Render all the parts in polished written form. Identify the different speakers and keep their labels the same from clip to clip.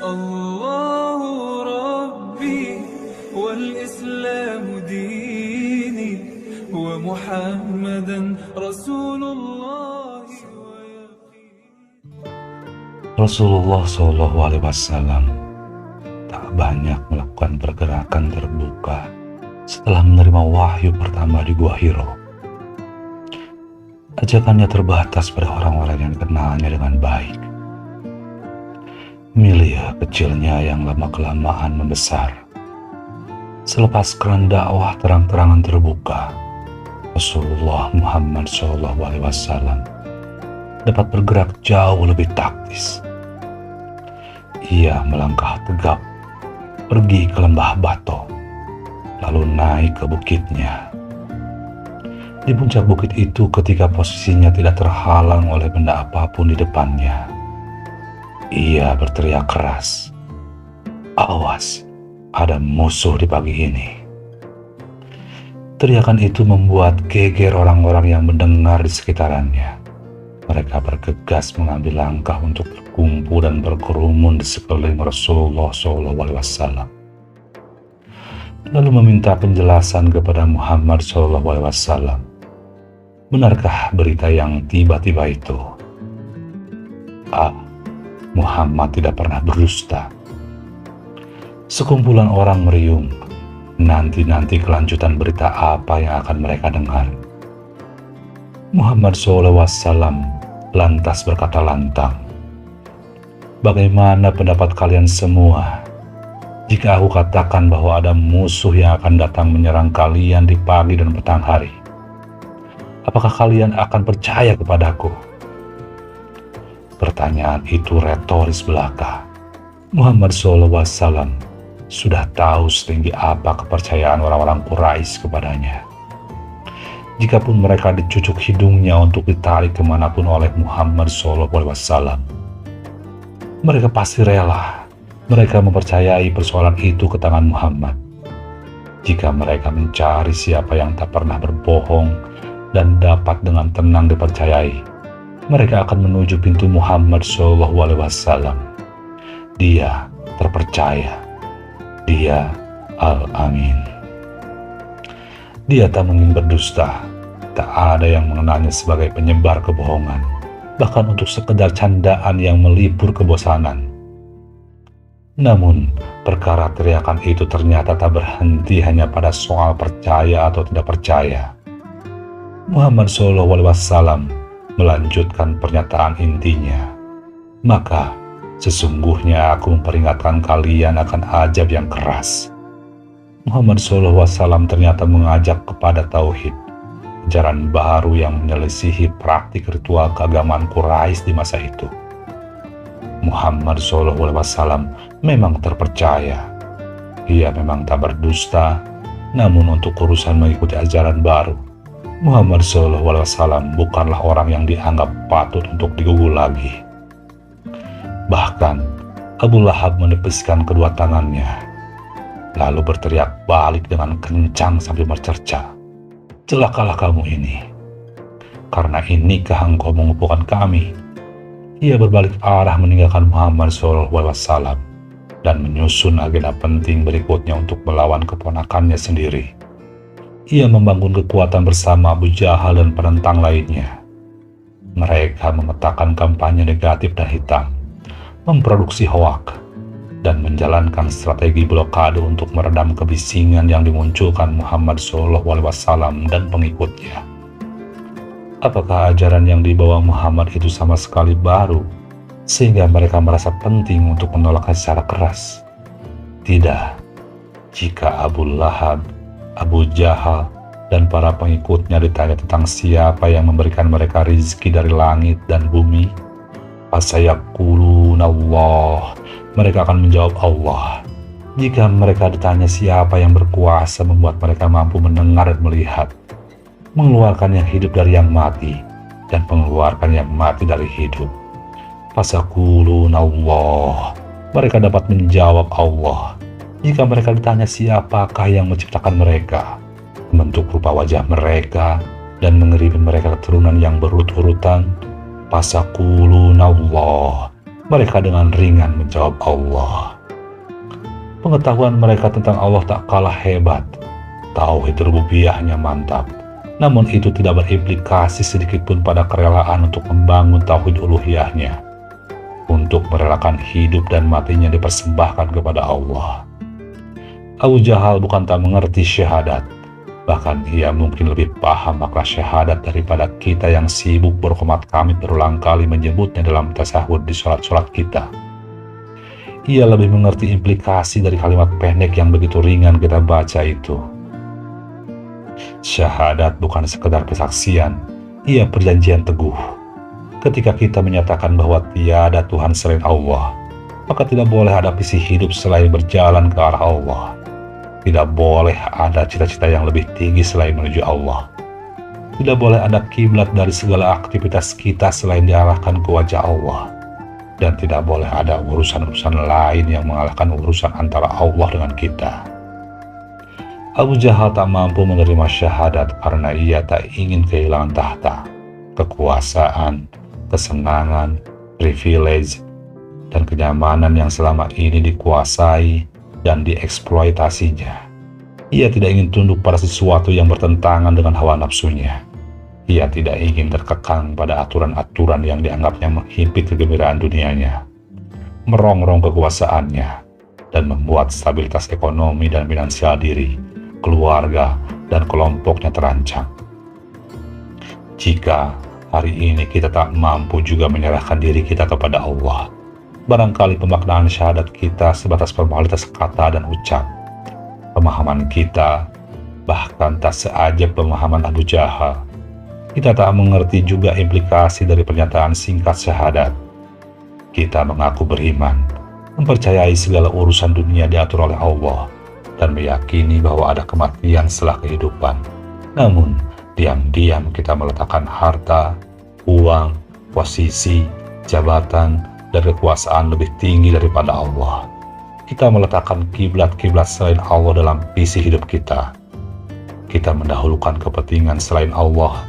Speaker 1: الله ربي والإسلام ديني ومحمدا رسول الله
Speaker 2: Rasulullah SAW tak banyak melakukan pergerakan terbuka setelah menerima wahyu pertama di Gua Hiro. Ajakannya terbatas pada orang-orang yang dikenalnya dengan baik. Milia kecilnya yang lama-kelamaan membesar. Selepas keran dakwah terang-terangan terbuka, Rasulullah Muhammad SAW dapat bergerak jauh lebih taktis. Ia melangkah tegap, pergi ke lembah Bato, lalu naik ke bukitnya. Di puncak bukit itu ketika posisinya tidak terhalang oleh benda apapun di depannya, ia berteriak keras, "Awas, ada musuh di pagi ini." Teriakan itu membuat geger orang-orang yang mendengar di sekitarannya. Mereka bergegas mengambil langkah untuk berkumpul dan berkerumun di sekeliling Rasulullah SAW. Lalu meminta penjelasan kepada Muhammad SAW. Benarkah berita yang tiba-tiba itu? Muhammad tidak pernah berdusta. Sekumpulan orang meriung, nanti kelanjutan berita apa yang akan mereka dengar. Muhammad SAW lantas berkata lantang, "Bagaimana pendapat kalian semua jika aku katakan bahwa ada musuh yang akan datang menyerang kalian di pagi dan petang hari? Apakah kalian akan percaya kepadaku?" Pertanyaan itu retoris belaka. Muhammad SAW sudah tahu setinggi apa kepercayaan orang-orang Quraisy kepadanya. Jikapun mereka dicucuk hidungnya untuk ditarik kemanapun oleh Muhammad SAW, mereka pasti rela. Mereka mempercayai persoalan itu ke tangan Muhammad. Jika mereka mencari siapa yang tak pernah berbohong dan dapat dengan tenang dipercayai, mereka akan menuju pintu Muhammad SAW. Dia terpercaya. Dia Al-Amin. Dia tak mungkin berdusta. Tak ada yang mengenalnya sebagai penyebar kebohongan, bahkan untuk sekedar candaan yang melipur kebosanan. Namun, perkara teriakan itu ternyata tak berhenti hanya pada soal percaya atau tidak percaya. Muhammad SAW melanjutkan pernyataan intinya, "Maka sesungguhnya aku memperingatkan kalian akan azab yang keras." Muhammad SAW ternyata mengajak kepada tauhid, ajaran baru yang menyelisihi praktik ritual keagamaan Quraisy di masa itu. Muhammad SAW memang terpercaya. Ia memang tak berdusta, namun untuk urusan mengikuti ajaran baru, Muhammad SAW bukanlah orang yang dianggap patut untuk digugul lagi. Bahkan, Abu Lahab menepiskan kedua tangannya, lalu berteriak balik dengan kencang sambil bercerca, "Celakalah kamu ini, karena inikah engkau mengumpulkan kami?" Ia berbalik arah meninggalkan Muhammad SAW dan menyusun agenda penting berikutnya untuk melawan keponakannya sendiri. Ia membangun kekuatan bersama Abu Jahal dan penentang lainnya. Mereka memetakan kampanye negatif dan hitam, memproduksi hoak, dan menjalankan strategi blokade untuk meredam kebisingan yang dimunculkan Muhammad SAW dan pengikutnya. Apakah ajaran yang dibawa Muhammad itu sama sekali baru, sehingga mereka merasa penting untuk menolaknya secara keras? Tidak. Jika Abu Lahab, Abu Jahal, dan para pengikutnya ditanya tentang siapa yang memberikan mereka rizki dari langit dan bumi, fasayaquluna Allah, mereka akan menjawab Allah. Jika mereka ditanya siapa yang berkuasa membuat mereka mampu mendengar dan melihat, mengeluarkan yang hidup dari yang mati, dan mengeluarkan yang mati dari hidup, fasayaquluna Allah, mereka dapat menjawab Allah. Jika mereka ditanya siapakah yang menciptakan mereka, membentuk rupa wajah mereka, dan mengirimi mereka keturunan yang berurut-urutan, fasayaquluna Allah, mereka dengan ringan menjawab Allah. Pengetahuan mereka tentang Allah tak kalah hebat, tauhid rububiyahnya mantap, namun itu tidak berimplikasi sedikitpun pada kerelaan untuk membangun tauhid uluhiyahnya, untuk merelakan hidup dan matinya dipersembahkan kepada Allah. Abu Jahal bukan tak mengerti syahadat, bahkan ia mungkin lebih paham makna syahadat daripada kita yang sibuk berkomat-kamit berulang kali menyebutnya dalam tasahud di sholat-sholat kita. Ia lebih mengerti implikasi dari kalimat pendek yang begitu ringan kita baca itu. Syahadat bukan sekedar kesaksian, ia perjanjian teguh. Ketika kita menyatakan bahwa tiada Tuhan selain Allah, maka tidak boleh ada visi hidup selain berjalan ke arah Allah. Tidak boleh ada cita-cita yang lebih tinggi selain menuju Allah. Tidak boleh ada kiblat dari segala aktivitas kita selain diarahkan ke wajah Allah. Dan tidak boleh ada urusan-urusan lain yang mengalahkan urusan antara Allah dengan kita. Abu Jahal tak mampu menerima syahadat karena ia tak ingin kehilangan tahta, kekuasaan, kesenangan, privilege, dan kenyamanan yang selama ini dikuasai dan dieksploitasinya. Ia tidak ingin tunduk pada sesuatu yang bertentangan dengan hawa nafsunya. Ia tidak ingin terkekang pada aturan-aturan yang dianggapnya menghimpit kegembiraan dunianya, merongrong kekuasaannya, dan membuat stabilitas ekonomi dan finansial diri, keluarga, dan kelompoknya terancam. Jika hari ini kita tak mampu juga menyerahkan diri kita kepada Allah, barangkali pemaknaan syahadat kita sebatas formalitas kata dan ucap. Pemahaman kita bahkan tak seajak pemahaman Abu Jahal. Kita tak mengerti juga implikasi dari pernyataan singkat syahadat. Kita mengaku beriman, mempercayai segala urusan dunia diatur oleh Allah, dan meyakini bahwa ada kematian setelah kehidupan. Namun, diam-diam kita meletakkan harta, uang, posisi, jabatan, dan kekuasaan lebih tinggi daripada Allah. Kita meletakkan kiblat-kiblat selain Allah dalam visi hidup kita. Kita mendahulukan kepentingan selain Allah.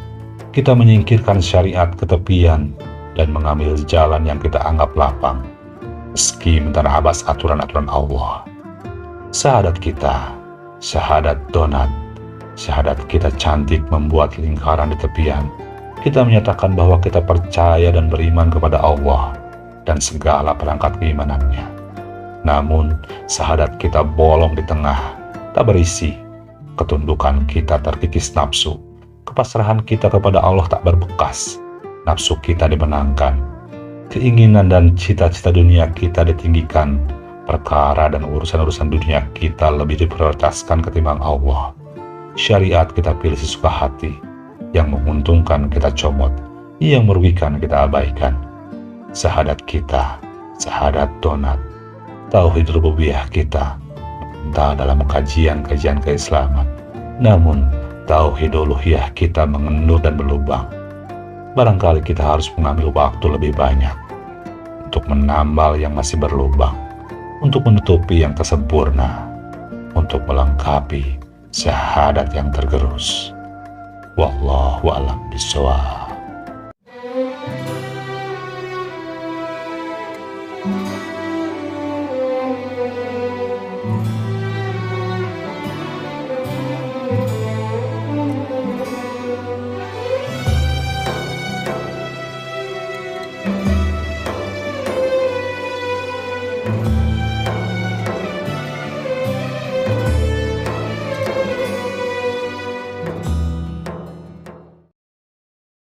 Speaker 2: Kita menyingkirkan syariat ke tepian dan mengambil jalan yang kita anggap lapang, meski menerabas aturan-aturan Allah. Syahadat kita, syahadat donat, syahadat kita cantik membuat lingkaran di tepian. Kita menyatakan bahwa kita percaya dan beriman kepada Allah dan segala perangkat keimanannya. Namun, syahadat kita bolong di tengah, tak berisi. Ketundukan kita terkikis nafsu. Kepasrahan kita kepada Allah tak berbekas. Nafsu kita dimenangkan. Keinginan dan cita-cita dunia kita ditinggikan. Perkara dan urusan-urusan dunia kita lebih diprioritaskan ketimbang Allah. Syariat kita pilih sesuka hati. Yang menguntungkan kita comot, yang merugikan kita abaikan. Syahadat kita, syahadat donat, tauhid rububiyah kita, entah dalam kajian-kajian keislaman. Namun, tauhid uluhiyah kita mengendur dan berlubang. Barangkali kita harus mengambil waktu lebih banyak untuk menambal yang masih berlubang, untuk menutupi yang tersempurna, untuk melengkapi syahadat yang tergerus. Wallahu a'lam bishawab.